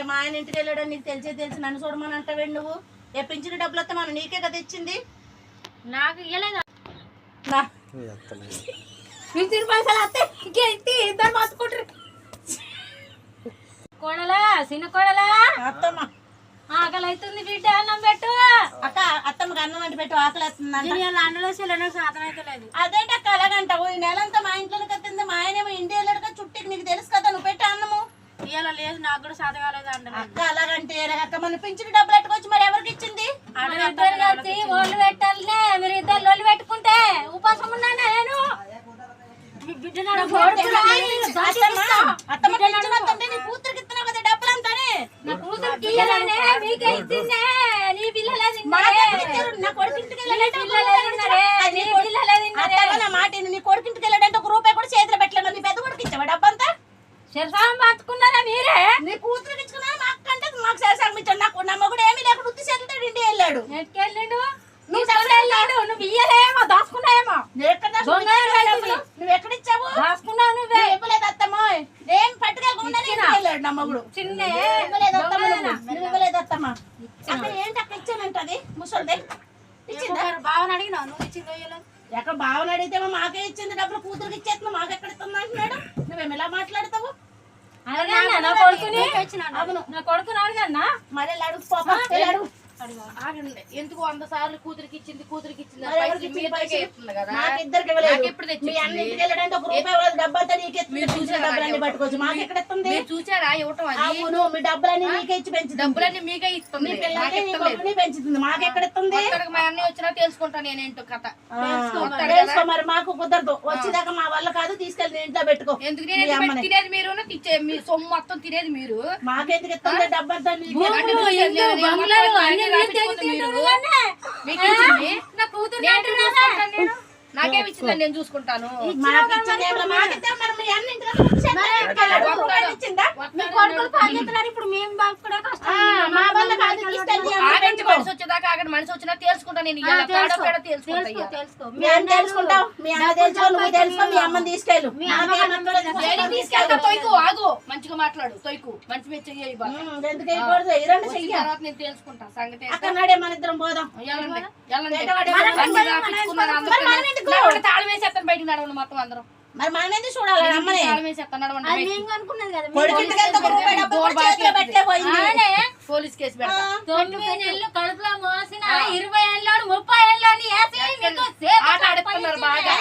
మా ఆయన ఇంటికి వెళ్ళాడని నీకు తెలిసి నన్ను చూడమని అంటావేంటి నువ్వు? ఏ పింఛను డబ్బులు వస్తే మనం నీకే కదా ఇచ్చింది, నాకు ఇవ్వలేదా? పింఛను పైసలు వస్తే ఇద్దరు మార్చుకుంటారు. కోడలా చిన్న కోడలా అత్తమ్మ ఆకలి అవుతుంది బిడ్డ అన్నం పెట్టు. అక్క అత్తమ్మకి అన్నం అంటే పెట్టు, ఆకలి వస్తుందంట. అన్నలో చెల్లెనో సాధన అయితే లేదు. అదేంటి అక్క అలాగంటావు? ఈ నెలంతా మా ఇంట్లోనే కత్తింది, మా ఆయనేమో ఇండియా వెళ్ళాడు కదా చుట్టికి, నీకు తెలుసు కదా, నువ్వు పెట్టే అన్నము. ఇవాళ లేదు, నాకు కూడా సాధ కాలేదు అంట. అక్క అలాగంటే అక్క మన పింఛను డబ్బులు ఎట్టుకోవచ్చు, మరి ఎవరికి ఇచ్చింది? ఇద్దరు కలిసి ఒళ్ళు పెట్టాలనే, మీరు ఇద్దరు ఒళ్ళు పెట్టుకుంటే ఉపాసం ఉన్నానా నేను? అత్తమ్మ పింఛను వస్తుంటే నీ కూతురికి ఇస్తున్నావు కదా డబ్బులు అంతానే. నా కూతురికి ఇయ్యాలనే, మీకే ఇచ్చిందే. నీ పిల్లలే నా కొడుకింటికి వెళ్ళాడంటే తిన్నారే. నా మాట నీ కొడుకింటికి వెళ్ళాడంటే ఒక రూపాయి కూడా చేతిలో పెట్టలేదు. నీ పెద్ద కొడుకు ఇచ్చావా డబ్బంతా? శరసాం మార్చుకున్నారా మీరే? నీ కూతురికి ఇచ్చుకున్నా, మా అక్క అంటే మాకు శరసాం ఇచ్చాడు. నాకు నా మగుడు ఏమీ లేకుండా ఉత్తి చేతులతో ఇంటికి వెళ్ళాడు. ఎట్టుకెళ్ళాడు? నువ్వు ఇయ్యలేమో, దాచుకున్నాయేమో. నువ్వు ఎక్కడ ఇచ్చావు? దాచుకున్నావు నువ్వే. ఇవ్వలేదు అత్తమ్మ, ఏం పట్టుకెళ్ళకుండా వెళ్ళాడు నా మగుడు. చిన్న ఇవ్వలేదు అత్తమ్మ, నువ్వు ఇవ్వలేదు అత్తమ్మ. అక్కడ ఏంటి అక్క ఇచ్చానంటది ముసలిది ఇచ్చిందా? బావని అడిగినావు, నువ్వు ఇచ్చిందో ఇయ్యలేదు. ఎక్కడ బావని అడిగితే మాకే ఇచ్చింది డబ్బులు, కూతురికి ఇచ్చేస్తున్నా, మాకు ఎక్కడ ఇస్తుంది అంటున్నాడు. నువ్వేమి ఎలా మాట్లాడతావు? నా కొడుకుని నా కొడుకుని అడిగన్నా, మరి అడుగు పాపా, అడుగు. ఎందుకు 100 సార్లు కూతురికి ఇచ్చింది కదా. నాకిద్దరికి ఇవ్వలేదు. మీ అన్నింటికి వెళ్ళడానికి ఒక రూపాయి ఇవ్వలేదు. డబ్బంతా నీకే డబ్బులన్నీ పట్టుకోవచ్చు, మాకు ఎక్కడ ఇస్తుంది? చూసారా ఇవ్వటం? అవును, మీ డబ్బులన్నీ నీకే ఇచ్చి పెంచుతుంది, డబ్బులన్నీ మీకే ఇస్తుంది, మీ పిల్లలకి నీ కొడుకుని పెంచుతుంది, మాకు ఎక్కడ ఇస్తుంది? మా అన్నయ్య వచ్చినా తెలుసుకుంటా నేనేంటో కథ. తెలుసుకో, మరి మాకు కుదరదు. వచ్చేదాకా మా వల్ల కాదు, తీసుకెళ్ళి నీ ఇంట్లో పెట్టుకో. ఎందుకు తినేది మీరు, మీ సొమ్ము మొత్తం తినేది మీరు. మాకెందుకు ఇస్తుంది డబ్బంతా? నాకేమి ఇచ్చిందని నేను చూసుకుంటాను. ఇప్పుడు మేము కూడా మనిషి వచ్చేదాకా అక్కడ మనిషి వచ్చినా తెలుసుకుంటా నేను. తీసుకెళ్తా తొయ్యకు, ఆగు, మంచిగా మాట్లాడు, తొయ్యకు మంచి మీద చెయ్యి తర్వాత నేను తెలుసుకుంటా సంగతి. మన ఇద్దరం పోదాం. తాళం వేసేస్తాను, బయటకు నడవండి మొత్తం అందరం. మరి మనది చూడాలి, అమ్మనే తాళం వేసేస్తాను, నడవండి. పోలీస్ కేసు పెడతా. 9 నెలలు కడుపులో మోసిన 20 ఏళ్ళు 30 ఏళ్ళు ఆట ఆడుతున్నారు బాగా.